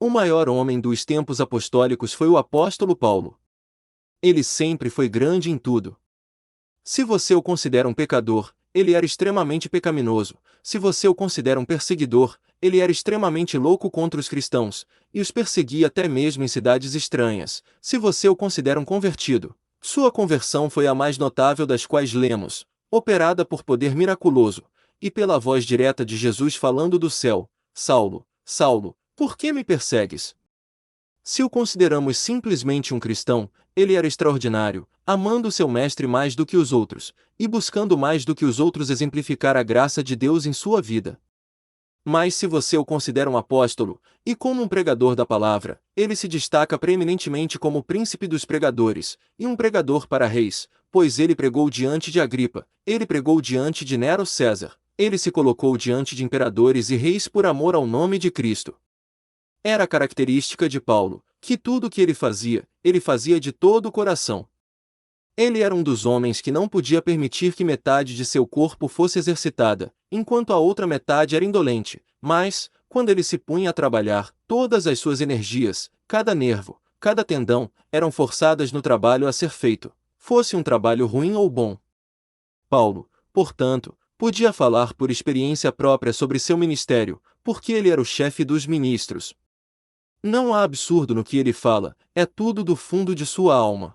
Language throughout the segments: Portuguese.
O maior homem dos tempos apostólicos foi o apóstolo Paulo. Ele sempre foi grande em tudo. Se você o considera um pecador, ele era extremamente pecaminoso. Se você o considera um perseguidor, ele era extremamente louco contra os cristãos, e os perseguia até mesmo em cidades estranhas. Se você o considera um convertido, sua conversão foi a mais notável das quais lemos, operada por poder miraculoso, e pela voz direta de Jesus falando do céu: Saulo, Saulo, por que me persegues? Se o consideramos simplesmente um cristão, ele era extraordinário, amando seu mestre mais do que os outros, e buscando mais do que os outros exemplificar a graça de Deus em sua vida. Mas se você o considera um apóstolo, e como um pregador da palavra, ele se destaca preeminentemente como o príncipe dos pregadores, e um pregador para reis, pois ele pregou diante de Agripa, ele pregou diante de Nero César, ele se colocou diante de imperadores e reis por amor ao nome de Cristo. Era característica de Paulo, que tudo o que ele fazia de todo o coração. Ele era um dos homens que não podia permitir que metade de seu corpo fosse exercitada, enquanto a outra metade era indolente, mas, quando ele se punha a trabalhar, todas as suas energias, cada nervo, cada tendão, eram forçadas no trabalho a ser feito, fosse um trabalho ruim ou bom. Paulo, portanto, podia falar por experiência própria sobre seu ministério, porque ele era o chefe dos ministros. Não há absurdo no que ele fala, é tudo do fundo de sua alma.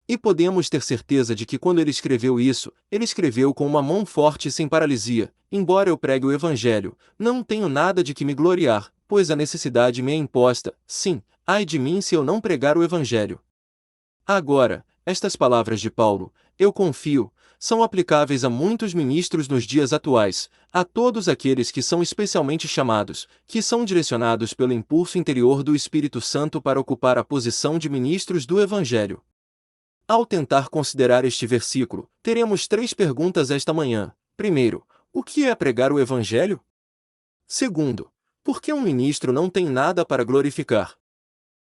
E podemos ter certeza de que quando ele escreveu isso, ele escreveu com uma mão forte e sem paralisia: embora eu pregue o Evangelho, não tenho nada de que me gloriar, pois a necessidade me é imposta, sim, ai de mim se eu não pregar o Evangelho. Agora, estas palavras de Paulo, eu confio, são aplicáveis a muitos ministros nos dias atuais, a todos aqueles que são especialmente chamados, que são direcionados pelo impulso interior do Espírito Santo para ocupar a posição de ministros do Evangelho. Ao tentar considerar este versículo, teremos 3 perguntas esta manhã. Primeiro, o que é pregar o Evangelho? Segundo, por que um ministro não tem nada para glorificar?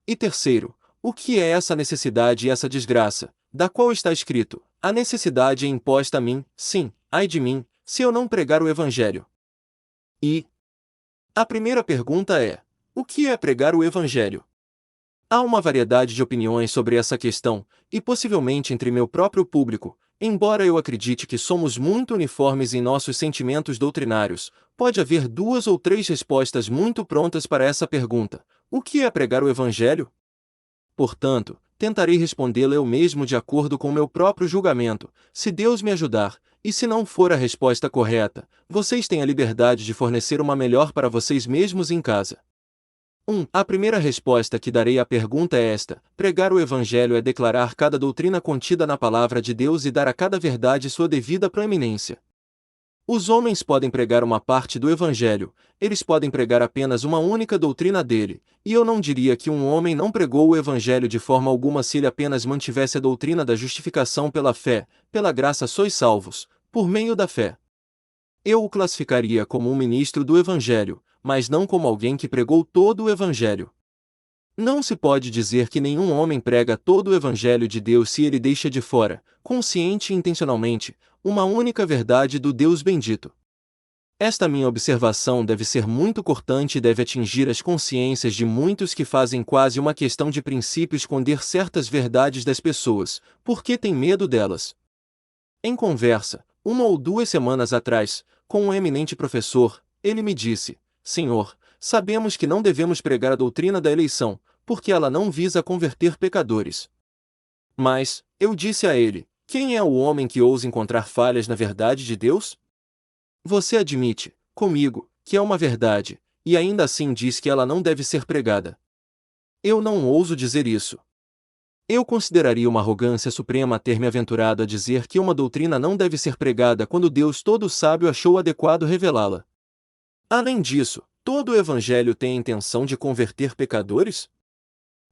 E terceiro, o que é essa necessidade e essa desgraça, da qual está escrito: a necessidade é imposta a mim, sim, ai de mim, se eu não pregar o Evangelho? E a primeira pergunta é: o que é pregar o Evangelho? Há uma variedade de opiniões sobre essa questão, e possivelmente entre meu próprio público, embora eu acredite que somos muito uniformes em nossos sentimentos doutrinários, pode haver 2 ou 3 respostas muito prontas para essa pergunta: o que é pregar o Evangelho? Portanto, tentarei respondê-la eu mesmo de acordo com meu próprio julgamento, se Deus me ajudar, e se não for a resposta correta, vocês têm a liberdade de fornecer uma melhor para vocês mesmos em casa. A primeira resposta que darei à pergunta é esta: pregar o Evangelho é declarar cada doutrina contida na palavra de Deus e dar a cada verdade sua devida proeminência. Os homens podem pregar uma parte do Evangelho, eles podem pregar apenas uma única doutrina dele, e eu não diria que um homem não pregou o Evangelho de forma alguma se ele apenas mantivesse a doutrina da justificação pela fé: pela graça sois salvos, por meio da fé. Eu o classificaria como um ministro do Evangelho, mas não como alguém que pregou todo o Evangelho. Não se pode dizer que nenhum homem prega todo o Evangelho de Deus se ele deixa de fora, consciente e intencionalmente, uma única verdade do Deus bendito. Esta minha observação deve ser muito cortante e deve atingir as consciências de muitos que fazem quase uma questão de princípio esconder certas verdades das pessoas, porque têm medo delas. Em conversa, 1 ou 2 semanas atrás, com um eminente professor, ele me disse: Senhor, sabemos que não devemos pregar a doutrina da eleição, porque ela não visa converter pecadores. Mas, eu disse a ele: quem é o homem que ousa encontrar falhas na verdade de Deus? Você admite, comigo, que é uma verdade, e ainda assim diz que ela não deve ser pregada. Eu não ouso dizer isso. Eu consideraria uma arrogância suprema ter me aventurado a dizer que uma doutrina não deve ser pregada quando Deus todo-sábio achou adequado revelá-la. Além disso, todo o Evangelho tem a intenção de converter pecadores?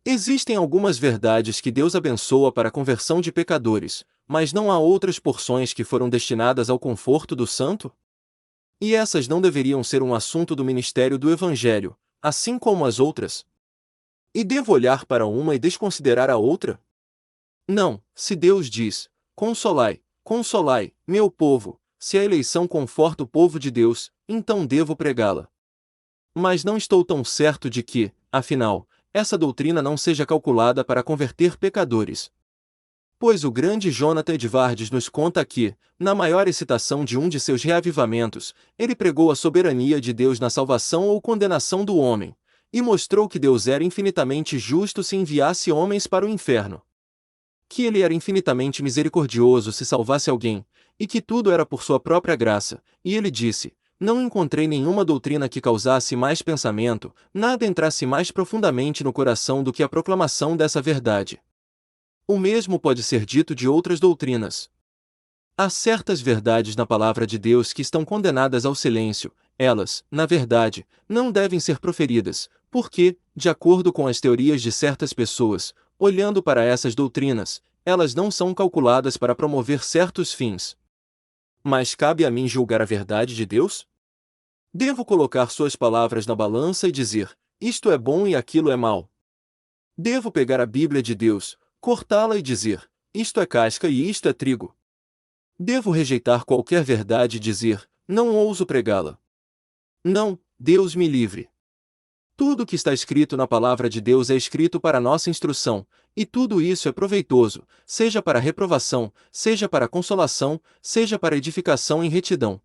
Existem algumas verdades que Deus abençoa para a conversão de pecadores, mas não há outras porções que foram destinadas ao conforto do santo? E essas não deveriam ser um assunto do ministério do Evangelho, assim como as outras? E devo olhar para uma e desconsiderar a outra? Não, se Deus diz: consolai, consolai, meu povo, se a eleição conforta o povo de Deus, então devo pregá-la. Mas não estou tão certo de que, afinal, essa doutrina não seja calculada para converter pecadores. Pois o grande Jonathan Edwards nos conta que, na maior excitação de um de seus reavivamentos, ele pregou a soberania de Deus na salvação ou condenação do homem, e mostrou que Deus era infinitamente justo se enviasse homens para o inferno. Que ele era infinitamente misericordioso se salvasse alguém, e que tudo era por sua própria graça, e ele disse: não encontrei nenhuma doutrina que causasse mais pensamento, nada entrasse mais profundamente no coração do que a proclamação dessa verdade. O mesmo pode ser dito de outras doutrinas. Há certas verdades na palavra de Deus que estão condenadas ao silêncio. Elas, na verdade, não devem ser proferidas, porque, de acordo com as teorias de certas pessoas, olhando para essas doutrinas, elas não são calculadas para promover certos fins. Mas cabe a mim julgar a verdade de Deus? Devo colocar suas palavras na balança e dizer: isto é bom e aquilo é mau? Devo pegar a Bíblia de Deus, cortá-la e dizer: isto é casca e isto é trigo? Devo rejeitar qualquer verdade e dizer: não ouso pregá-la? Não, Deus me livre. Tudo o que está escrito na palavra de Deus é escrito para nossa instrução, e tudo isso é proveitoso, seja para reprovação, seja para consolação, seja para edificação em retidão.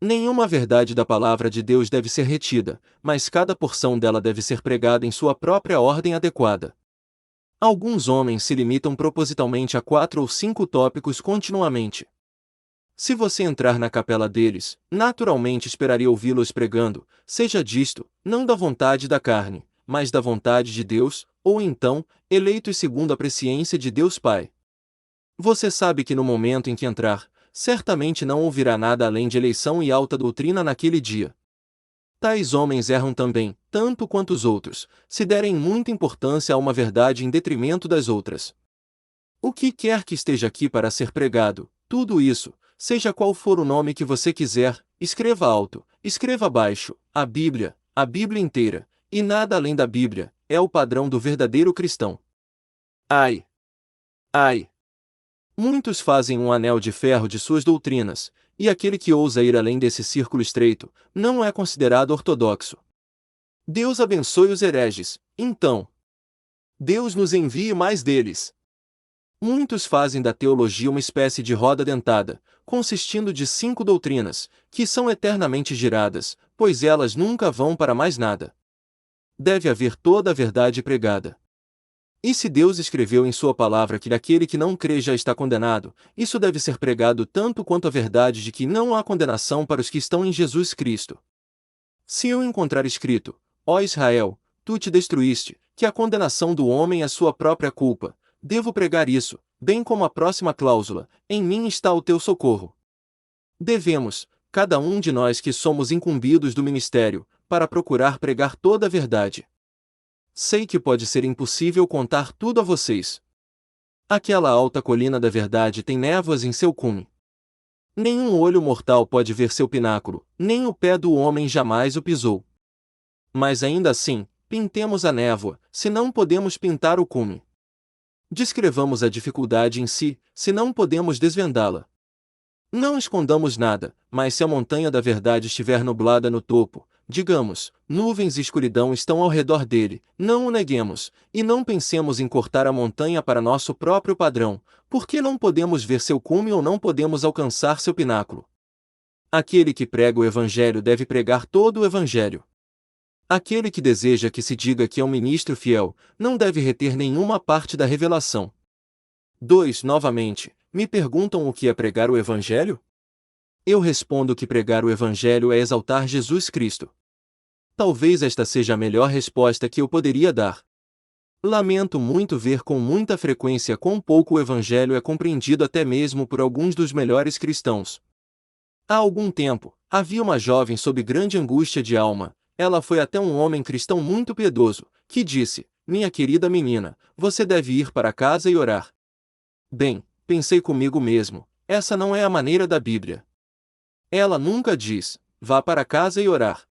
Nenhuma verdade da palavra de Deus deve ser retida, mas cada porção dela deve ser pregada em sua própria ordem adequada. Alguns homens se limitam propositalmente a 4 ou 5 tópicos continuamente. Se você entrar na capela deles, naturalmente esperaria ouvi-los pregando: seja disto, não da vontade da carne, mas da vontade de Deus, ou então, eleitos segundo a presciência de Deus Pai. Você sabe que no momento em que entrar, certamente não ouvirá nada além de eleição e alta doutrina naquele dia. Tais homens erram também, tanto quanto os outros, se derem muita importância a uma verdade em detrimento das outras. O que quer que esteja aqui para ser pregado, tudo isso, seja qual for o nome que você quiser, escreva alto, escreva baixo, a Bíblia inteira, e nada além da Bíblia, é o padrão do verdadeiro cristão. Ai! Ai! Muitos fazem um anel de ferro de suas doutrinas, e aquele que ousa ir além desse círculo estreito, não é considerado ortodoxo. Deus abençoe os hereges, então. Deus nos envie mais deles. Muitos fazem da teologia uma espécie de roda dentada, consistindo de 5 doutrinas, que são eternamente giradas, pois elas nunca vão para mais nada. Deve haver toda a verdade pregada. E se Deus escreveu em sua palavra que aquele que não crê já está condenado, isso deve ser pregado tanto quanto a verdade de que não há condenação para os que estão em Jesus Cristo. Se eu encontrar escrito: ó Israel, tu te destruíste, que a condenação do homem é sua própria culpa, devo pregar isso, bem como a próxima cláusula: em mim está o teu socorro. Devemos, cada um de nós que somos incumbidos do ministério, para procurar pregar toda a verdade. Sei que pode ser impossível contar tudo a vocês. Aquela alta colina da verdade tem névoas em seu cume. Nenhum olho mortal pode ver seu pináculo, nem o pé do homem jamais o pisou. Mas ainda assim, pintemos a névoa, se não podemos pintar o cume. Descrevamos a dificuldade em si, se não podemos desvendá-la. Não escondamos nada, mas se a montanha da verdade estiver nublada no topo, digamos: nuvens e escuridão estão ao redor dele, não o neguemos, e não pensemos em cortar a montanha para nosso próprio padrão, porque não podemos ver seu cume ou não podemos alcançar seu pináculo. Aquele que prega o Evangelho deve pregar todo o Evangelho. Aquele que deseja que se diga que é um ministro fiel, não deve reter nenhuma parte da revelação. 2. Novamente, me perguntam o que é pregar o Evangelho? Eu respondo que pregar o Evangelho é exaltar Jesus Cristo. Talvez esta seja a melhor resposta que eu poderia dar. Lamento muito ver com muita frequência quão pouco o Evangelho é compreendido até mesmo por alguns dos melhores cristãos. Há algum tempo, havia uma jovem sob grande angústia de alma. Ela foi até um homem cristão muito piedoso, que disse: minha querida menina, você deve ir para casa e orar. Bem, pensei comigo mesmo, essa não é a maneira da Bíblia. Ela nunca diz: vá para casa e orar.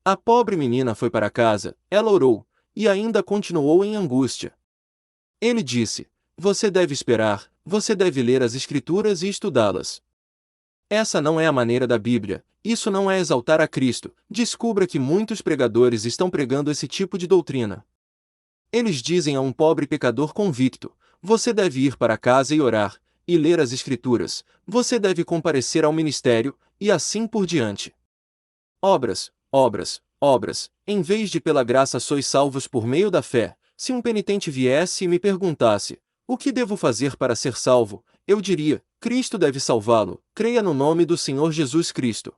A pobre menina foi para casa, ela orou, e ainda continuou em angústia. Ele disse: você deve esperar, você deve ler as Escrituras e estudá-las. Essa não é a maneira da Bíblia, isso não é exaltar a Cristo. Descubra que muitos pregadores estão pregando esse tipo de doutrina. Eles dizem a um pobre pecador convicto: você deve ir para casa e orar, e ler as Escrituras, você deve comparecer ao ministério, e assim por diante. Obras, obras, obras, em vez de pela graça sois salvos por meio da fé. Se um penitente viesse e me perguntasse: o que devo fazer para ser salvo? Eu diria: Cristo deve salvá-lo, creia no nome do Senhor Jesus Cristo.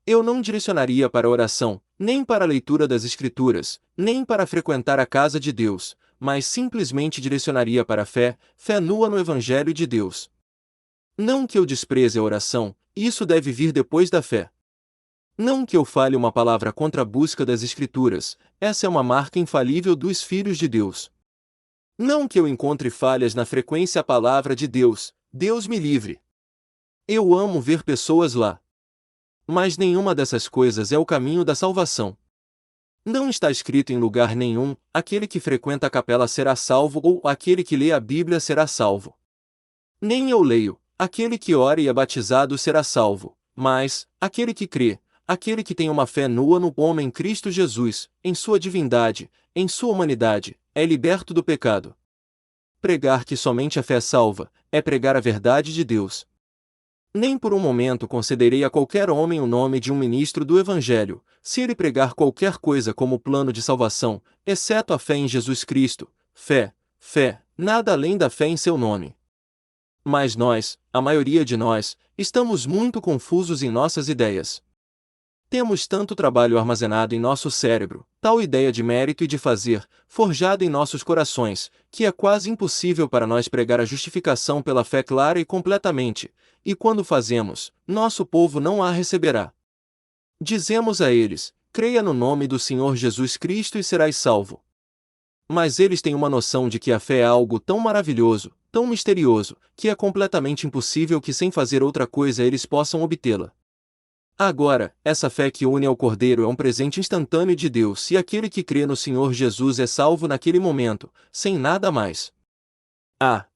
Eu não direcionaria para a oração, nem para a leitura das Escrituras, nem para frequentar a casa de Deus, mas simplesmente direcionaria para a fé, fé nua no Evangelho de Deus. Não que eu despreze a oração, isso deve vir depois da fé. Não que eu fale uma palavra contra a busca das Escrituras, essa é uma marca infalível dos filhos de Deus. Não que eu encontre falhas na frequência à palavra de Deus, Deus me livre. Eu amo ver pessoas lá. Mas nenhuma dessas coisas é o caminho da salvação. Não está escrito em lugar nenhum: aquele que frequenta a capela será salvo ou aquele que lê a Bíblia será salvo. Nem eu leio: aquele que ora e é batizado será salvo, mas aquele que crê, aquele que tem uma fé nua no homem Cristo Jesus, em sua divindade, em sua humanidade, é liberto do pecado. Pregar que somente a fé salva, é pregar a verdade de Deus. Nem por um momento concederei a qualquer homem o nome de um ministro do Evangelho, se ele pregar qualquer coisa como plano de salvação, exceto a fé em Jesus Cristo. Fé, nada além da fé em seu nome. Mas nós, a maioria de nós, estamos muito confusos em nossas ideias. Temos tanto trabalho armazenado em nosso cérebro, tal ideia de mérito e de fazer, forjada em nossos corações, que é quase impossível para nós pregar a justificação pela fé clara e completamente, e quando fazemos, nosso povo não a receberá. Dizemos a eles: creia no nome do Senhor Jesus Cristo e serás salvo. Mas eles têm uma noção de que a fé é algo tão maravilhoso, tão misterioso, que é completamente impossível que sem fazer outra coisa eles possam obtê-la. Agora, essa fé que une ao Cordeiro é um presente instantâneo de Deus e aquele que crê no Senhor Jesus é salvo naquele momento, sem nada mais. Ah!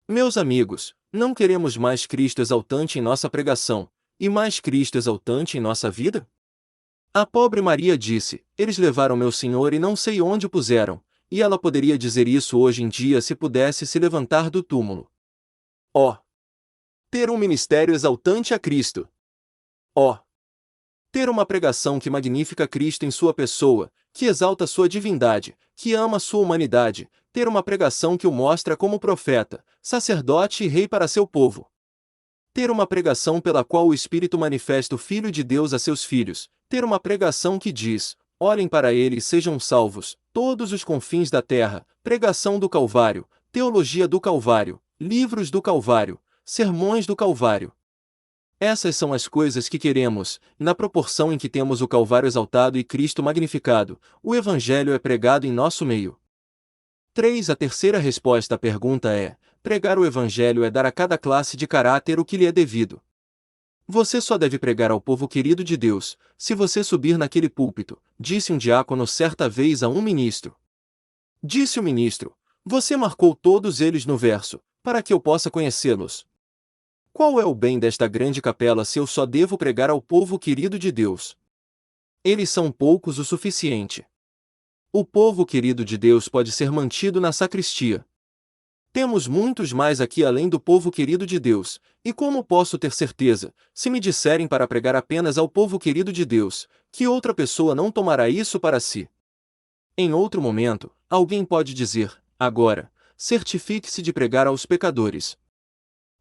Meus amigos, não queremos mais Cristo exaltante em nossa pregação, e mais Cristo exaltante em nossa vida? A pobre Maria disse: eles levaram meu Senhor e não sei onde o puseram, e ela poderia dizer isso hoje em dia se pudesse se levantar do túmulo. Oh! Ter um ministério exaltante a Cristo! Oh! Ter uma pregação que magnifica Cristo em sua pessoa, que exalta sua divindade, que ama sua humanidade, ter uma pregação que o mostra como profeta, sacerdote e rei para seu povo. Ter uma pregação pela qual o Espírito manifesta o Filho de Deus a seus filhos, ter uma pregação que diz: olhem para ele e sejam salvos, todos os confins da terra, pregação do Calvário, teologia do Calvário, livros do Calvário, sermões do Calvário. Essas são as coisas que queremos, na proporção em que temos o Calvário exaltado e Cristo magnificado, o Evangelho é pregado em nosso meio. 3. A terceira resposta à pergunta é: pregar o Evangelho é dar a cada classe de caráter o que lhe é devido. Você só deve pregar ao povo querido de Deus, se você subir naquele púlpito, disse um diácono certa vez a um ministro. Disse o ministro: você marcou todos eles no verso, para que eu possa conhecê-los. Qual é o bem desta grande capela se eu só devo pregar ao povo querido de Deus? Eles são poucos o suficiente. O povo querido de Deus pode ser mantido na sacristia. Temos muitos mais aqui além do povo querido de Deus, e como posso ter certeza, se me disserem para pregar apenas ao povo querido de Deus, que outra pessoa não tomará isso para si? Em outro momento, alguém pode dizer: agora, certifique-se de pregar aos pecadores.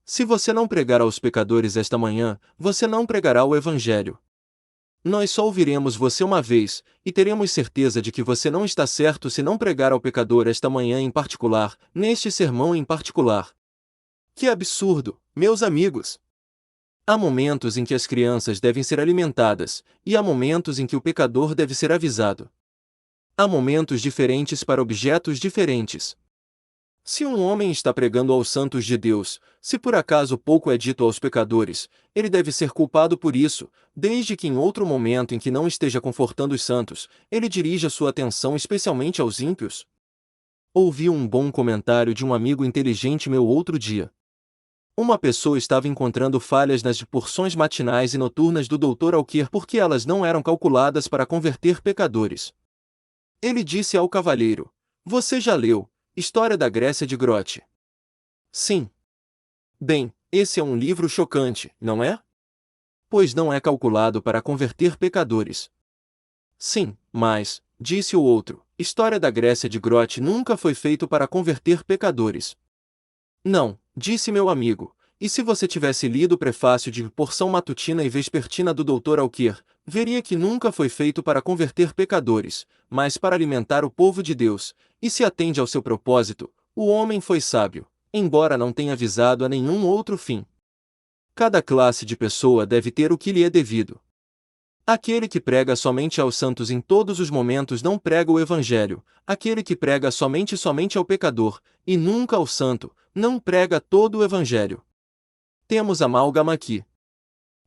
Se você não pregar aos pecadores esta manhã, você não pregará o Evangelho. Nós só ouviremos você uma vez, e teremos certeza de que você não está certo se não pregar ao pecador esta manhã em particular, neste sermão em particular. Que absurdo, meus amigos! Há momentos em que as crianças devem ser alimentadas, e há momentos em que o pecador deve ser avisado. Há momentos diferentes para objetos diferentes. Se um homem está pregando aos santos de Deus, se por acaso pouco é dito aos pecadores, ele deve ser culpado por isso, desde que em outro momento em que não esteja confortando os santos, ele dirija sua atenção especialmente aos ímpios. Ouvi um bom comentário de um amigo inteligente meu outro dia. Uma pessoa estava encontrando falhas nas porções matinais e noturnas do Dr. Alquier porque elas não eram calculadas para converter pecadores. Ele disse ao cavalheiro: "Você já leu História da Grécia de Grote?" "Sim." "Bem, esse é um livro chocante, não é? Pois não é calculado para converter pecadores." "Sim, mas," disse o outro, "História da Grécia de Grote nunca foi feito para converter pecadores." "Não," disse meu amigo, "e se você tivesse lido o prefácio de Porção Matutina e Vespertina do Dr. Alquier, veria que nunca foi feito para converter pecadores, mas para alimentar o povo de Deus, e se atende ao seu propósito, o homem foi sábio, embora não tenha visado a nenhum outro fim." Cada classe de pessoa deve ter o que lhe é devido. Aquele que prega somente aos santos em todos os momentos não prega o Evangelho. Aquele que prega somente ao pecador, e nunca ao santo, não prega todo o Evangelho. Temos a amálgama aqui.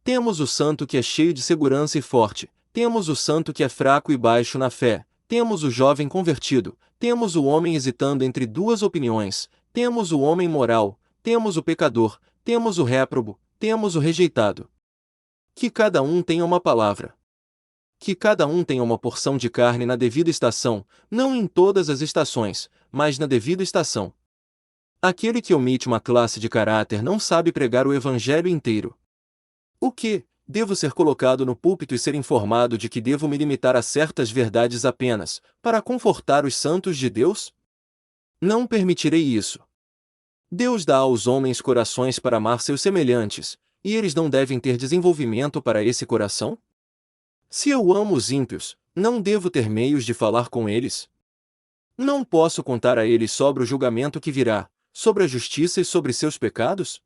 Temos o santo que é cheio de segurança e forte, temos o santo que é fraco e baixo na fé, temos o jovem convertido, temos o homem hesitando entre duas opiniões, temos o homem moral, temos o pecador, temos o réprobo, temos o rejeitado. Que cada um tenha uma palavra. Que cada um tenha uma porção de carne na devida estação, não em todas as estações, mas na devida estação. Aquele que omite uma classe de caráter não sabe pregar o Evangelho inteiro. O que? Devo ser colocado no púlpito e ser informado de que devo me limitar a certas verdades apenas, para confortar os santos de Deus? Não permitirei isso. Deus dá aos homens corações para amar seus semelhantes, e eles não devem ter desenvolvimento para esse coração? Se eu amo os ímpios, não devo ter meios de falar com eles? Não posso contar a eles sobre o julgamento que virá, sobre a justiça e sobre seus pecados?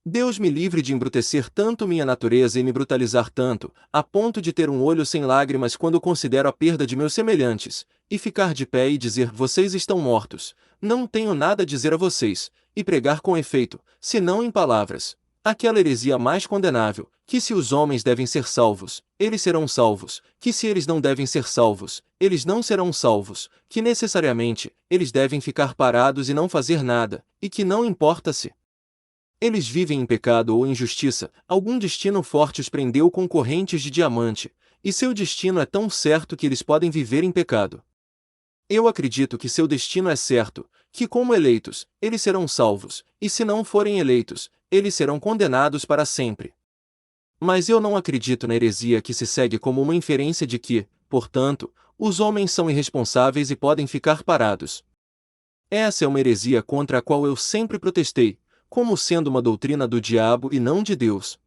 Deus me livre de embrutecer tanto minha natureza e me brutalizar tanto, a ponto de ter um olho sem lágrimas quando considero a perda de meus semelhantes, e ficar de pé e dizer: "Vocês estão mortos, não tenho nada a dizer a vocês", e pregar com efeito, se não em palavras, aquela heresia mais condenável, que se os homens devem ser salvos, eles serão salvos, que se eles não devem ser salvos, eles não serão salvos, que necessariamente, eles devem ficar parados e não fazer nada, e que não importa se eles vivem em pecado ou injustiça, algum destino forte os prendeu com correntes de diamante, e seu destino é tão certo que eles podem viver em pecado. Eu acredito que seu destino é certo, que como eleitos, eles serão salvos, e se não forem eleitos, eles serão condenados para sempre. Mas eu não acredito na heresia que se segue como uma inferência de que, portanto, os homens são irresponsáveis e podem ficar parados. Essa é uma heresia contra a qual eu sempre protestei, como sendo uma doutrina do diabo e não de Deus.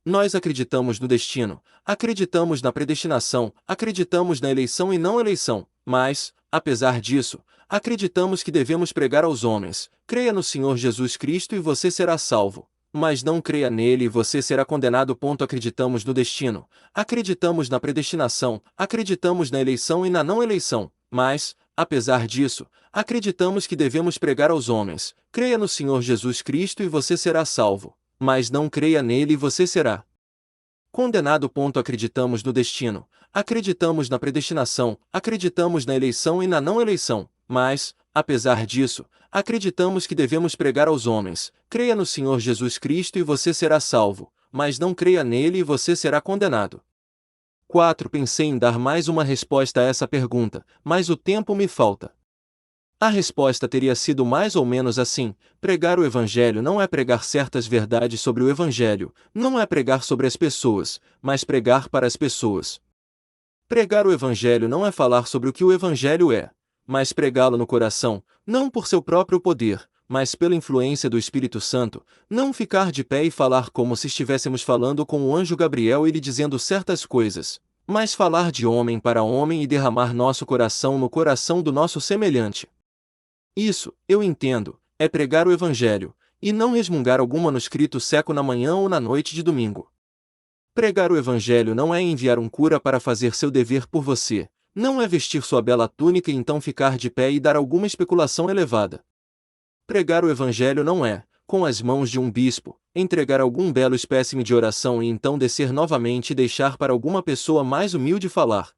Nós acreditamos no destino, acreditamos na predestinação, acreditamos na eleição e não eleição, mas, apesar disso, acreditamos que devemos pregar aos homens: "Creia no Senhor Jesus Cristo e você será salvo", mas não creia nele e você será condenado. Acreditamos no destino, acreditamos na predestinação, acreditamos na eleição e na não eleição, mas, apesar disso, acreditamos que devemos pregar aos homens: "Creia no Senhor Jesus Cristo e você será salvo", mas não creia nele e você será condenado. Acreditamos no destino, acreditamos na predestinação, acreditamos na eleição e na não eleição, mas, apesar disso, acreditamos que devemos pregar aos homens: "Creia no Senhor Jesus Cristo e você será salvo", mas não creia nele e você será condenado. 4. Pensei em dar mais uma resposta a essa pergunta, mas o tempo me falta. A resposta teria sido mais ou menos assim: pregar o Evangelho não é pregar certas verdades sobre o Evangelho, não é pregar sobre as pessoas, mas pregar para as pessoas. Pregar o Evangelho não é falar sobre o que o Evangelho é, mas pregá-lo no coração, não por seu próprio poder, mas pela influência do Espírito Santo, não ficar de pé e falar como se estivéssemos falando com o anjo Gabriel e lhe dizendo certas coisas, mas falar de homem para homem e derramar nosso coração no coração do nosso semelhante. Isso, eu entendo, é pregar o Evangelho, e não resmungar algum manuscrito seco na manhã ou na noite de domingo. Pregar o Evangelho não é enviar um cura para fazer seu dever por você, não é vestir sua bela túnica e então ficar de pé e dar alguma especulação elevada. Pregar o Evangelho não é, com as mãos de um bispo, entregar algum belo espécime de oração e então descer novamente e deixar para alguma pessoa mais humilde falar.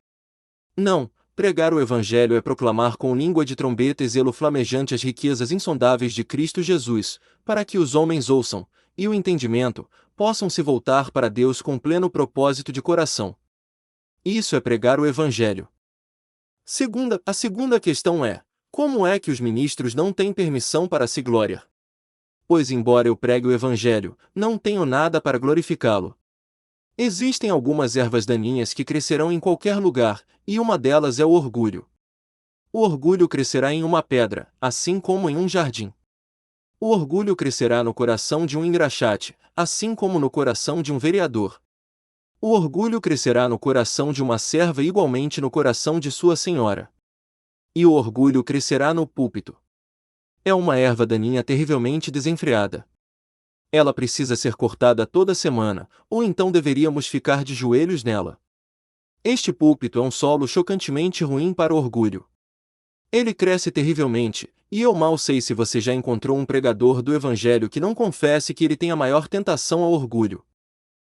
Não, Pregar o Evangelho é proclamar com língua de trombeta e zelo flamejante as riquezas insondáveis de Cristo Jesus, para que os homens ouçam, e o entendimento, possam se voltar para Deus com pleno propósito de coração. Isso é pregar o Evangelho. A segunda questão é: como é que os ministros não têm permissão para se gloriar? Pois embora eu pregue o Evangelho, não tenho nada para glorificá-lo. Existem algumas ervas daninhas que crescerão em qualquer lugar, e uma delas é o orgulho. O orgulho crescerá em uma pedra, assim como em um jardim. O orgulho crescerá no coração de um engraxate, assim como no coração de um vereador. O orgulho crescerá no coração de uma serva e igualmente no coração de sua senhora. E o orgulho crescerá no púlpito. É uma erva daninha terrivelmente desenfreada. Ela precisa ser cortada toda semana, ou então deveríamos ficar de joelhos nela. Este púlpito é um solo chocantemente ruim para o orgulho. Ele cresce terrivelmente, e eu mal sei se você já encontrou um pregador do Evangelho que não confesse que ele tem a maior tentação ao orgulho.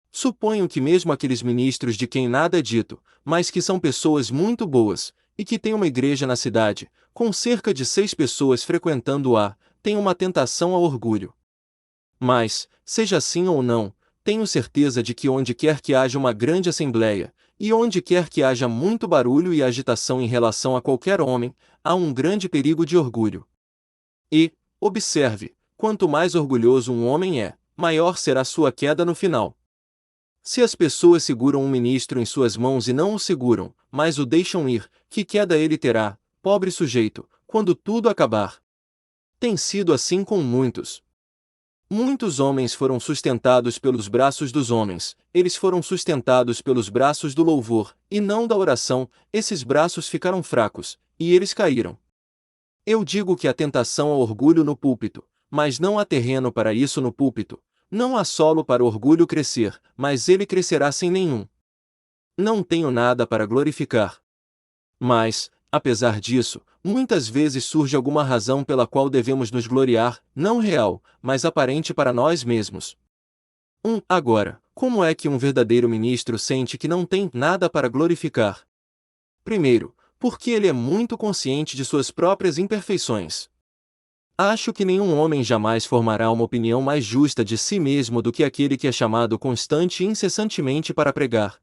Suponho que mesmo aqueles ministros de quem nada é dito, mas que são pessoas muito boas, e que têm uma igreja na cidade, com cerca de 6 pessoas frequentando-a, têm uma tentação ao orgulho. Mas, seja assim ou não, tenho certeza de que onde quer que haja uma grande assembleia, e onde quer que haja muito barulho e agitação em relação a qualquer homem, há um grande perigo de orgulho. E, observe, quanto mais orgulhoso um homem é, maior será sua queda no final. Se as pessoas seguram um ministro em suas mãos e não o seguram, mas o deixam ir, que queda ele terá, pobre sujeito, quando tudo acabar? Tem sido assim com muitos. Muitos homens foram sustentados pelos braços dos homens, eles foram sustentados pelos braços do louvor, e não da oração, esses braços ficaram fracos, e eles caíram. Eu digo que há tentação ao orgulho no púlpito, mas não há terreno para isso no púlpito. Não há solo para o orgulho crescer, mas ele crescerá sem nenhum. Não tenho nada para glorificar. Mas, apesar disso, muitas vezes surge alguma razão pela qual devemos nos gloriar, não real, mas aparente para nós mesmos. Agora, como é que um verdadeiro ministro sente que não tem nada para glorificar? Primeiro, porque ele é muito consciente de suas próprias imperfeições. Acho que nenhum homem jamais formará uma opinião mais justa de si mesmo do que aquele que é chamado constante e incessantemente para pregar.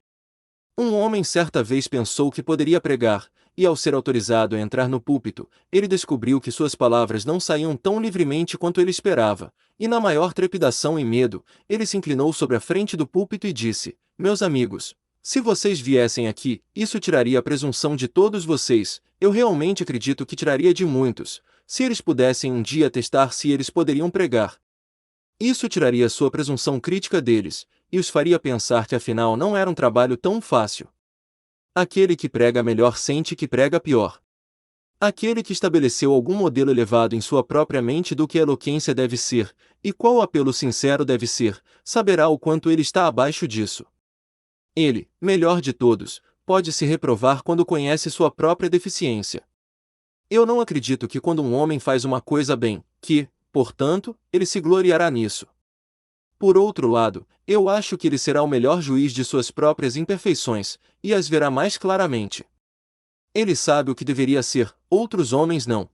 Um homem certa vez pensou que poderia pregar, e ao ser autorizado a entrar no púlpito, ele descobriu que suas palavras não saíam tão livremente quanto ele esperava, e na maior trepidação e medo, ele se inclinou sobre a frente do púlpito e disse: "Meus amigos, se vocês viessem aqui, isso tiraria a presunção de todos vocês, eu realmente acredito que tiraria de muitos, se eles pudessem um dia testar se eles poderiam pregar. Isso tiraria sua presunção crítica deles, e os faria pensar que afinal não era um trabalho tão fácil. Aquele que prega melhor sente que prega pior. Aquele que estabeleceu algum modelo elevado em sua própria mente do que a eloquência deve ser, e qual o apelo sincero deve ser, saberá o quanto ele está abaixo disso. Ele, melhor de todos, pode se reprovar quando conhece sua própria deficiência. Eu não acredito que quando um homem faz uma coisa bem, que, portanto, ele se gloriará nisso. Por outro lado, eu acho que ele será o melhor juiz de suas próprias imperfeições, e as verá mais claramente. Ele sabe o que deveria ser, outros homens não.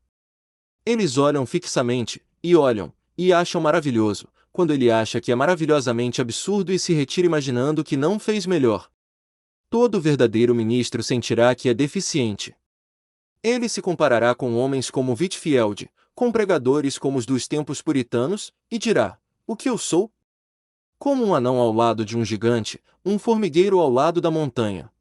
Eles olham fixamente, e acham maravilhoso, quando ele acha que é maravilhosamente absurdo e se retira imaginando que não fez melhor. Todo verdadeiro ministro sentirá que é deficiente. Ele se comparará com homens como Whitefield, com pregadores como os dos tempos puritanos, e dirá: "O que eu sou? Como um anão ao lado de um gigante, um formigueiro ao lado da montanha."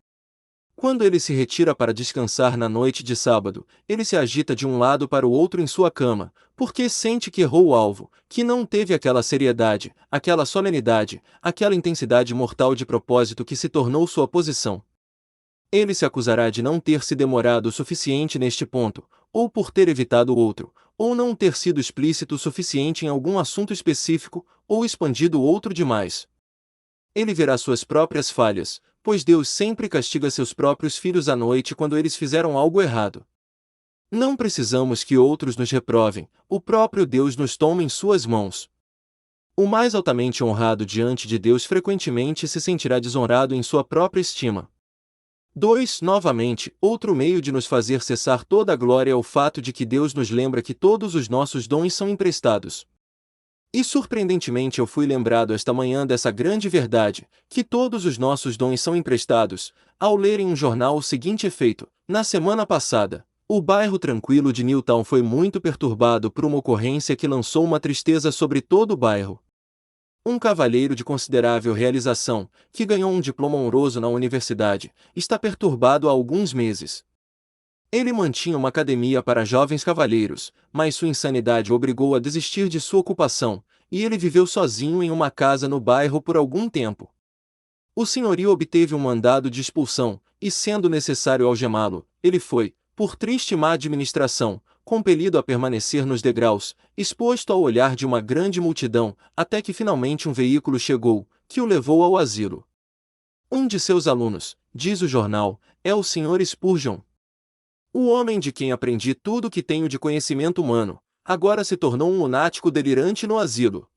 Quando ele se retira para descansar na noite de sábado, ele se agita de um lado para o outro em sua cama, porque sente que errou o alvo, que não teve aquela seriedade, aquela solenidade, aquela intensidade mortal de propósito que se tornou sua posição. Ele se acusará de não ter se demorado o suficiente neste ponto, ou por ter evitado outro, ou não ter sido explícito o suficiente em algum assunto específico, ou expandido outro demais. Ele verá suas próprias falhas, pois Deus sempre castiga seus próprios filhos à noite quando eles fizeram algo errado. Não precisamos que outros nos reprovem, o próprio Deus nos toma em suas mãos. O mais altamente honrado diante de Deus frequentemente se sentirá desonrado em sua própria estima. 2. Novamente, outro meio de nos fazer cessar toda a glória é o fato de que Deus nos lembra que todos os nossos dons são emprestados. E surpreendentemente eu fui lembrado esta manhã dessa grande verdade, que todos os nossos dons são emprestados, ao ler em um jornal o seguinte efeito: na semana passada, o bairro tranquilo de Newtown foi muito perturbado por uma ocorrência que lançou uma tristeza sobre todo o bairro. Um cavalheiro de considerável realização, que ganhou um diploma honroso na universidade, está perturbado há alguns meses. Ele mantinha uma academia para jovens cavalheiros, mas sua insanidade o obrigou a desistir de sua ocupação, e ele viveu sozinho em uma casa no bairro por algum tempo. O senhorio obteve um mandado de expulsão, e sendo necessário algemá-lo, ele foi, por triste má administração, compelido a permanecer nos degraus, exposto ao olhar de uma grande multidão, até que finalmente um veículo chegou, que o levou ao asilo. Um de seus alunos, diz o jornal, é o Sr. Spurgeon. O homem de quem aprendi tudo o que tenho de conhecimento humano, agora se tornou um lunático delirante no asilo.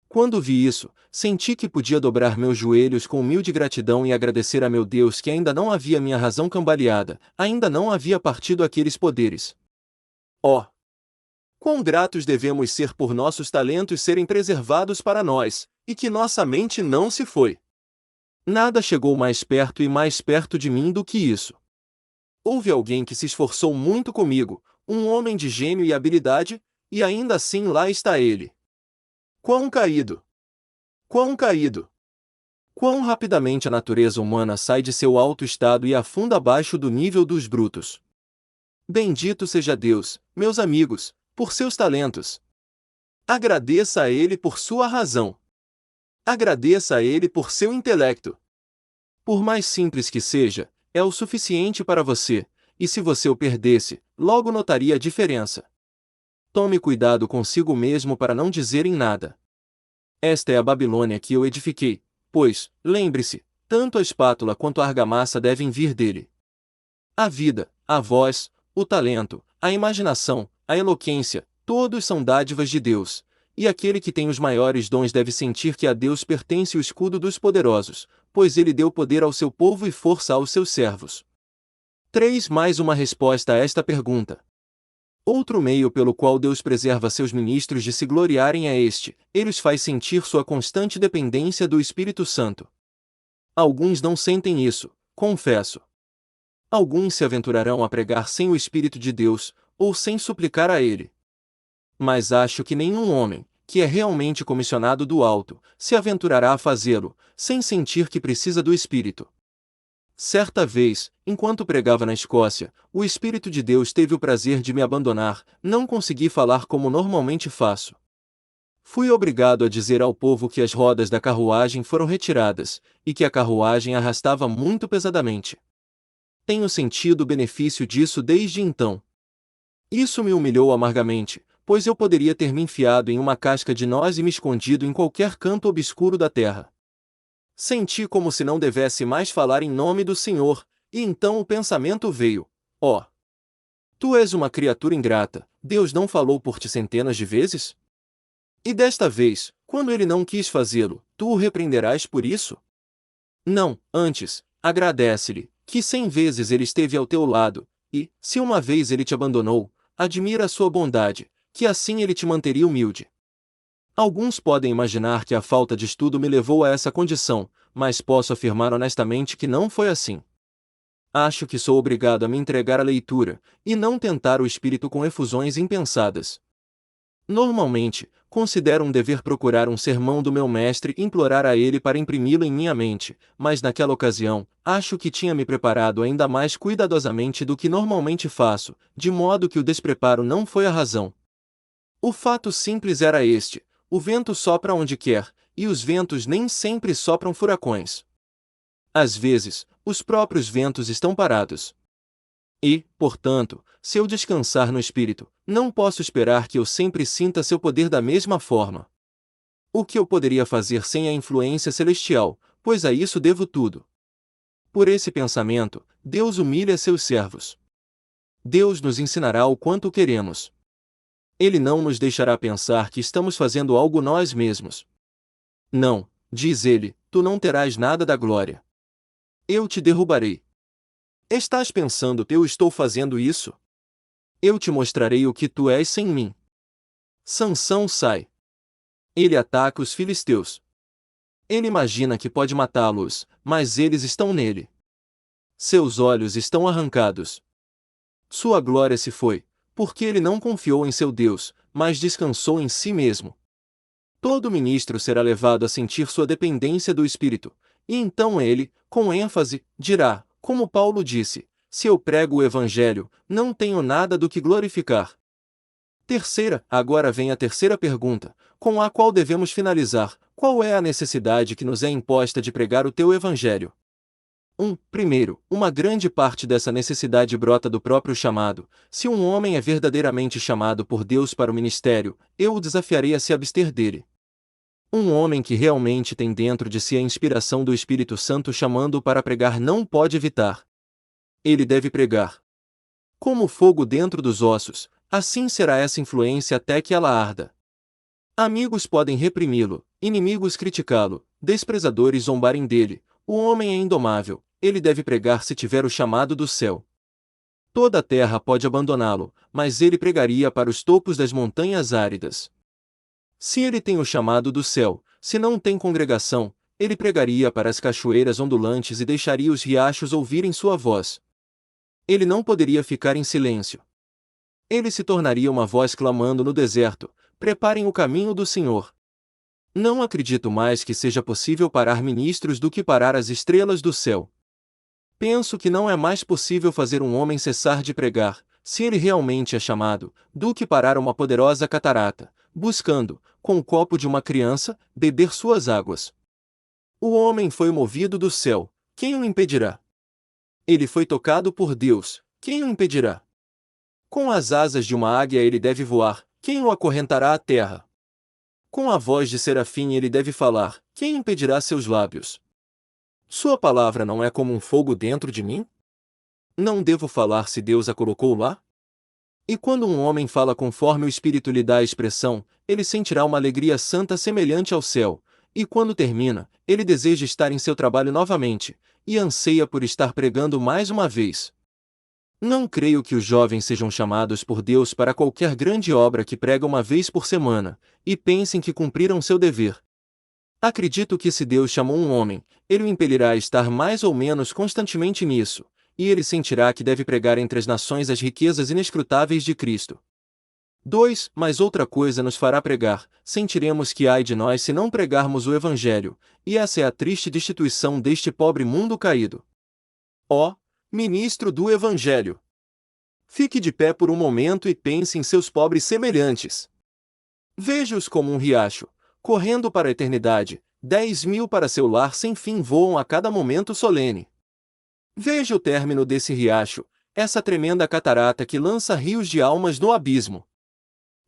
Quando vi isso, senti que podia dobrar meus joelhos com humilde gratidão e agradecer a meu Deus que ainda não havia minha razão cambaleada, ainda não havia partido aqueles poderes. Oh! Quão gratos devemos ser por nossos talentos serem preservados para nós, e que nossa mente não se foi. Nada chegou mais perto e mais perto de mim do que isso. Houve alguém que se esforçou muito comigo, um homem de gênio e habilidade, e ainda assim lá está ele. Quão caído! Quão caído! Quão rapidamente a natureza humana sai de seu alto estado e afunda abaixo do nível dos brutos. Bendito seja Deus, meus amigos, por seus talentos. Agradeça a Ele por sua razão. Agradeça a Ele por seu intelecto. Por mais simples que seja, é o suficiente para você, e se você o perdesse, logo notaria a diferença. Tome cuidado consigo mesmo para não dizer em nada. Esta é a Babilônia que eu edifiquei, pois, lembre-se, tanto a espátula quanto a argamassa devem vir dele. A vida, a voz, o talento, a imaginação, a eloquência, todos são dádivas de Deus, e aquele que tem os maiores dons deve sentir que a Deus pertence o escudo dos poderosos, pois ele deu poder ao seu povo e força aos seus servos. 3. Mais uma resposta a esta pergunta. Outro meio pelo qual Deus preserva seus ministros de se gloriarem é este: ele os faz sentir sua constante dependência do Espírito Santo. Alguns não sentem isso, confesso. Alguns se aventurarão a pregar sem o Espírito de Deus, ou sem suplicar a Ele. Mas acho que nenhum homem, que é realmente comissionado do alto, se aventurará a fazê-lo, sem sentir que precisa do Espírito. Certa vez, enquanto pregava na Escócia, o Espírito de Deus teve o prazer de me abandonar, não consegui falar como normalmente faço. Fui obrigado a dizer ao povo que as rodas da carruagem foram retiradas, e que a carruagem arrastava muito pesadamente. Tenho sentido o benefício disso desde então. Isso me humilhou amargamente, pois eu poderia ter me enfiado em uma casca de noz e me escondido em qualquer canto obscuro da terra. Senti como se não devesse mais falar em nome do Senhor, e então o pensamento veio: ó, tu és uma criatura ingrata, Deus não falou por ti centenas de vezes? E desta vez, quando ele não quis fazê-lo, tu o repreenderás por isso? Não, antes, agradece-lhe, que 100 vezes ele esteve ao teu lado, e, se uma vez ele te abandonou, admira a sua bondade, que assim ele te manteria humilde. Alguns podem imaginar que a falta de estudo me levou a essa condição, mas posso afirmar honestamente que não foi assim. Acho que sou obrigado a me entregar à leitura, e não tentar o espírito com efusões impensadas. Normalmente, considero um dever procurar um sermão do meu mestre e implorar a ele para imprimi-lo em minha mente, mas naquela ocasião, acho que tinha me preparado ainda mais cuidadosamente do que normalmente faço, de modo que o despreparo não foi a razão. O fato simples era este: o vento sopra onde quer, e os ventos nem sempre sopram furacões. Às vezes, os próprios ventos estão parados. E, portanto, se eu descansar no Espírito, não posso esperar que eu sempre sinta seu poder da mesma forma. O que eu poderia fazer sem a influência celestial, pois a isso devo tudo. Por esse pensamento, Deus humilha seus servos. Deus nos ensinará o quanto queremos. Ele não nos deixará pensar que estamos fazendo algo nós mesmos. Não, diz ele, tu não terás nada da glória. Eu te derrubarei. Estás pensando que eu estou fazendo isso? Eu te mostrarei o que tu és sem mim. Sansão sai. Ele ataca os filisteus. Ele imagina que pode matá-los, mas eles estão nele. Seus olhos estão arrancados. Sua glória se foi, porque ele não confiou em seu Deus, mas descansou em si mesmo. Todo ministro será levado a sentir sua dependência do Espírito, e então ele, com ênfase, dirá, como Paulo disse: se eu prego o Evangelho, não tenho nada do que glorificar. Agora vem a terceira pergunta, com a qual devemos finalizar: qual é a necessidade que nos é imposta de pregar o teu Evangelho? Primeiro, uma grande parte dessa necessidade brota do próprio chamado. Se um homem é verdadeiramente chamado por Deus para o ministério, eu o desafiarei a se abster dele. Um homem que realmente tem dentro de si a inspiração do Espírito Santo chamando-o para pregar não pode evitar. Ele deve pregar. Como fogo dentro dos ossos, assim será essa influência até que ela arda. Amigos podem reprimi-lo, inimigos criticá-lo, desprezadores zombarem dele. O homem é indomável, ele deve pregar se tiver o chamado do céu. Toda a terra pode abandoná-lo, mas ele pregaria para os topos das montanhas áridas. Se ele tem o chamado do céu, se não tem congregação, ele pregaria para as cachoeiras ondulantes e deixaria os riachos ouvirem sua voz. Ele não poderia ficar em silêncio. Ele se tornaria uma voz clamando no deserto: preparem o caminho do Senhor. Não acredito mais que seja possível parar ministros do que parar as estrelas do céu. Penso que não é mais possível fazer um homem cessar de pregar, se ele realmente é chamado, do que parar uma poderosa catarata, buscando, com o copo de uma criança, beber suas águas. O homem foi movido do céu, quem o impedirá? Ele foi tocado por Deus, quem o impedirá? Com as asas de uma águia ele deve voar, quem o acorrentará à terra? Com a voz de serafim ele deve falar, quem impedirá seus lábios? Sua palavra não é como um fogo dentro de mim? Não devo falar se Deus a colocou lá? E quando um homem fala conforme o Espírito lhe dá a expressão, ele sentirá uma alegria santa semelhante ao céu, e quando termina, ele deseja estar em seu trabalho novamente, e anseia por estar pregando mais uma vez. Não creio que os jovens sejam chamados por Deus para qualquer grande obra que prega uma vez por semana, e pensem que cumpriram seu dever. Acredito que se Deus chamou um homem, ele o impelirá a estar mais ou menos constantemente nisso, e ele sentirá que deve pregar entre as nações as riquezas inescrutáveis de Cristo. Mas outra coisa nos fará pregar: sentiremos que ai de nós se não pregarmos o Evangelho, e essa é a triste destituição deste pobre mundo caído. Ó, ministro do Evangelho! Fique de pé por um momento e pense em seus pobres semelhantes. Veja-os como um riacho, correndo para a eternidade, 10.000 para seu lar sem fim voam a cada momento solene. Veja o término desse riacho, essa tremenda catarata que lança rios de almas no abismo.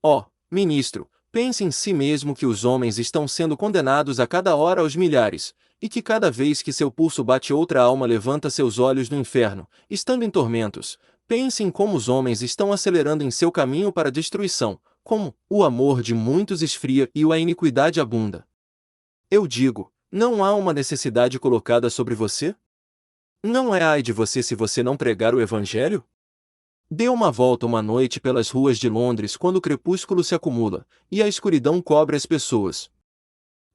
Ó, ministro, pense em si mesmo que os homens estão sendo condenados a cada hora aos milhares, e que cada vez que seu pulso bate outra alma levanta seus olhos no inferno, estando em tormentos. Pense em como os homens estão acelerando em seu caminho para a destruição, como o amor de muitos esfria e a iniquidade abunda. Eu digo, não há uma necessidade colocada sobre você? Não é ai de você se você não pregar o Evangelho? Dê uma volta uma noite pelas ruas de Londres quando o crepúsculo se acumula, e a escuridão cobre as pessoas.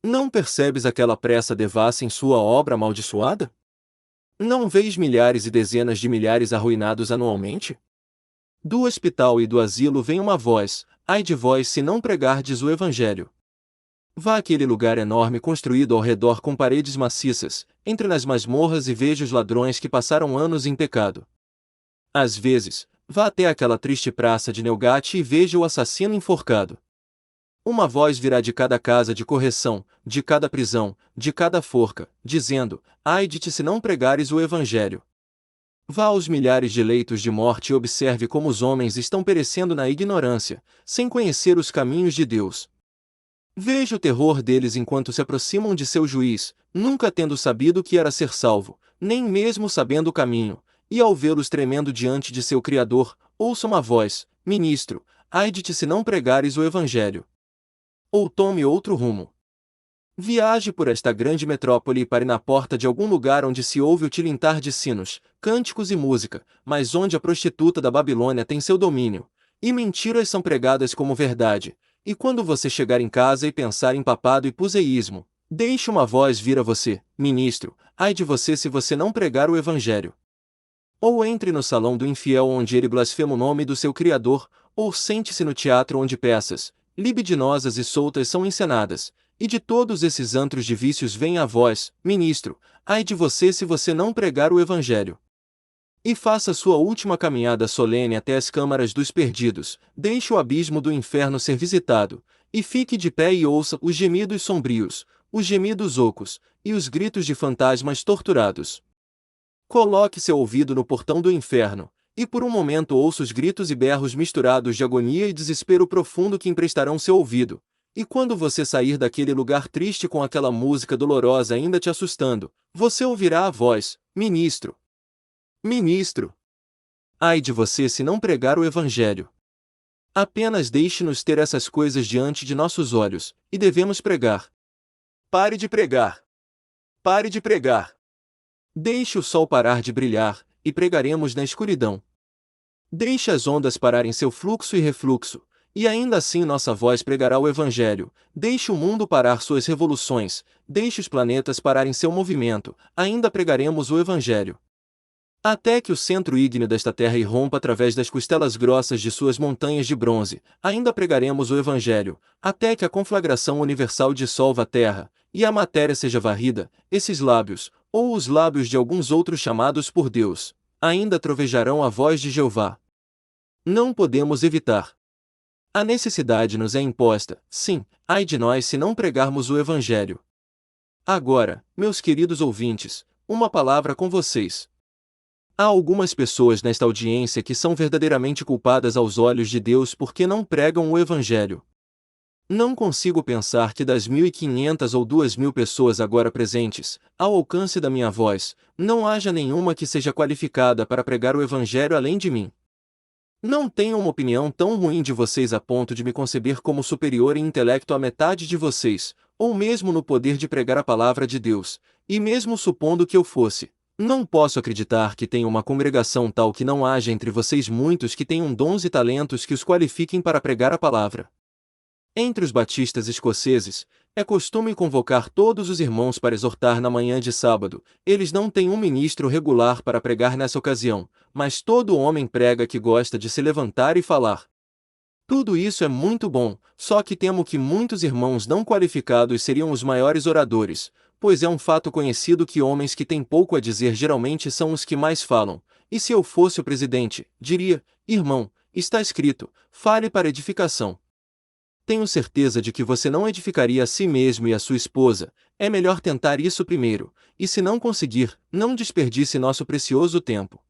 Não percebes aquela pressa devassa em sua obra amaldiçoada? Não vês milhares e dezenas de milhares arruinados anualmente? Do hospital e do asilo vem uma voz: ai de vós se não pregardes o Evangelho. Vá àquele lugar enorme construído ao redor com paredes maciças, entre nas masmorras e veja os ladrões que passaram anos em pecado. Às vezes, vá até aquela triste praça de Newgate e veja o assassino enforcado. Uma voz virá de cada casa de correção, de cada prisão, de cada forca, dizendo: ai de ti se não pregares o Evangelho. Vá aos milhares de leitos de morte e observe como os homens estão perecendo na ignorância, sem conhecer os caminhos de Deus. Veja o terror deles enquanto se aproximam de seu juiz, nunca tendo sabido o que era ser salvo, nem mesmo sabendo o caminho, e ao vê-los tremendo diante de seu Criador, ouça uma voz: ministro, ai de ti se não pregares o Evangelho. Ou tome outro rumo. Viaje por esta grande metrópole e pare na porta de algum lugar onde se ouve o tilintar de sinos, cânticos e música, mas onde a prostituta da Babilônia tem seu domínio, e mentiras são pregadas como verdade. E quando você chegar em casa e pensar em papado e puseísmo, deixe uma voz vir a você, ministro, ai de você se você não pregar o evangelho. Ou entre no salão do infiel onde ele blasfema o nome do seu Criador, ou sente-se no teatro onde peças, libidinosas e soltas são encenadas, e de todos esses antros de vícios vem a voz, ministro, ai de você se você não pregar o evangelho. E faça sua última caminhada solene até as câmaras dos perdidos, deixe o abismo do inferno ser visitado, e fique de pé e ouça os gemidos sombrios, os gemidos ocos, e os gritos de fantasmas torturados. Coloque seu ouvido no portão do inferno, e por um momento ouça os gritos e berros misturados de agonia e desespero profundo que emprestarão seu ouvido. E quando você sair daquele lugar triste com aquela música dolorosa ainda te assustando, você ouvirá a voz, ministro. Ministro. Ai de você se não pregar o evangelho. Apenas deixe-nos ter essas coisas diante de nossos olhos, e devemos pregar. Pare de pregar. Pare de pregar. Deixe o sol parar de brilhar, e pregaremos na escuridão. Deixe as ondas pararem seu fluxo e refluxo, e ainda assim nossa voz pregará o Evangelho. Deixe o mundo parar suas revoluções, deixe os planetas pararem seu movimento, ainda pregaremos o Evangelho. Até que o centro ígneo desta terra irrompa através das costelas grossas de suas montanhas de bronze, ainda pregaremos o Evangelho, até que a conflagração universal dissolva a terra, e a matéria seja varrida, esses lábios, ou os lábios de alguns outros chamados por Deus, ainda trovejarão a voz de Jeová. Não podemos evitar. A necessidade nos é imposta, sim, ai de nós se não pregarmos o Evangelho. Agora, meus queridos ouvintes, uma palavra com vocês. Há algumas pessoas nesta audiência que são verdadeiramente culpadas aos olhos de Deus porque não pregam o Evangelho. Não consigo pensar que das 1.500 ou 2.000 pessoas agora presentes, ao alcance da minha voz, não haja nenhuma que seja qualificada para pregar o Evangelho além de mim. Não tenho uma opinião tão ruim de vocês a ponto de me conceber como superior em intelecto à metade de vocês, ou mesmo no poder de pregar a palavra de Deus, e mesmo supondo que eu fosse, não posso acreditar que tenha uma congregação tal que não haja entre vocês muitos que tenham dons e talentos que os qualifiquem para pregar a palavra. Entre os batistas escoceses, é costume convocar todos os irmãos para exortar na manhã de sábado. Eles não têm um ministro regular para pregar nessa ocasião, mas todo homem prega que gosta de se levantar e falar. Tudo isso é muito bom, só que temo que muitos irmãos não qualificados seriam os maiores oradores, pois é um fato conhecido que homens que têm pouco a dizer geralmente são os que mais falam. E se eu fosse o presidente, diria: irmão, está escrito, fale para edificação. Tenho certeza de que você não edificaria a si mesmo e a sua esposa, é melhor tentar isso primeiro, e se não conseguir, não desperdice nosso precioso tempo.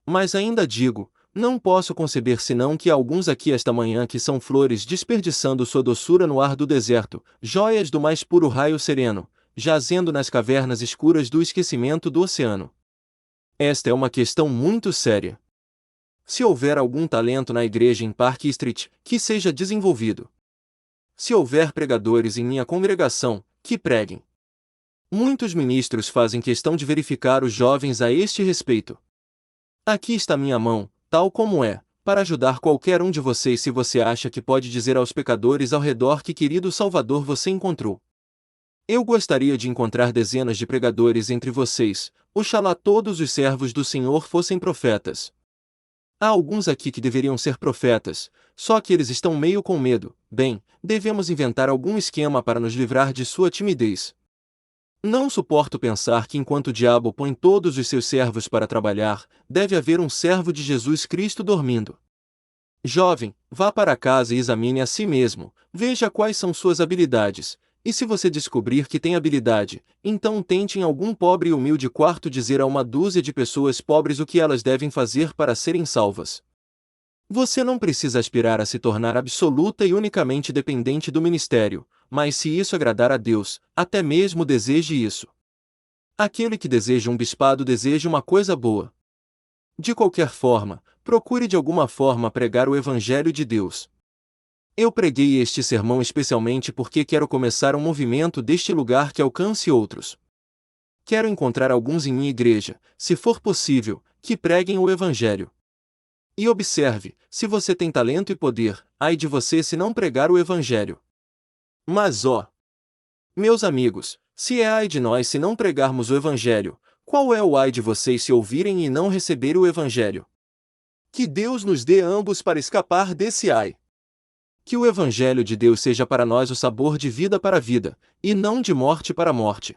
Mas ainda digo, não posso conceber senão que há alguns aqui esta manhã que são flores desperdiçando sua doçura no ar do deserto, joias do mais puro raio sereno, jazendo nas cavernas escuras do esquecimento do oceano. Esta é uma questão muito séria. Se houver algum talento na igreja em Park Street, que seja desenvolvido. Se houver pregadores em minha congregação, que preguem. Muitos ministros fazem questão de verificar os jovens a este respeito. Aqui está minha mão, tal como é, para ajudar qualquer um de vocês se você acha que pode dizer aos pecadores ao redor que querido Salvador você encontrou. Eu gostaria de encontrar dezenas de pregadores entre vocês, oxalá todos os servos do Senhor fossem profetas. Há alguns aqui que deveriam ser profetas, só que eles estão meio com medo. Bem, devemos inventar algum esquema para nos livrar de sua timidez. Não suporto pensar que enquanto o diabo põe todos os seus servos para trabalhar, deve haver um servo de Jesus Cristo dormindo. Jovem, vá para casa e examine a si mesmo, veja quais são suas habilidades, e se você descobrir que tem habilidade, então tente em algum pobre e humilde quarto dizer a uma dúzia de pessoas pobres o que elas devem fazer para serem salvas. Você não precisa aspirar a se tornar absoluta e unicamente dependente do ministério, mas se isso agradar a Deus, até mesmo deseje isso. Aquele que deseja um bispado deseja uma coisa boa. De qualquer forma, procure de alguma forma pregar o Evangelho de Deus. Eu preguei este sermão especialmente porque quero começar um movimento deste lugar que alcance outros. Quero encontrar alguns em minha igreja, se for possível, que preguem o Evangelho. E observe, se você tem talento e poder, ai de você se não pregar o Evangelho. Mas meus amigos, se é ai de nós se não pregarmos o Evangelho, qual é o ai de vocês se ouvirem e não receberem o Evangelho? Que Deus nos dê ambos para escapar desse ai. Que o Evangelho de Deus seja para nós o sabor de vida para a vida, e não de morte para a morte.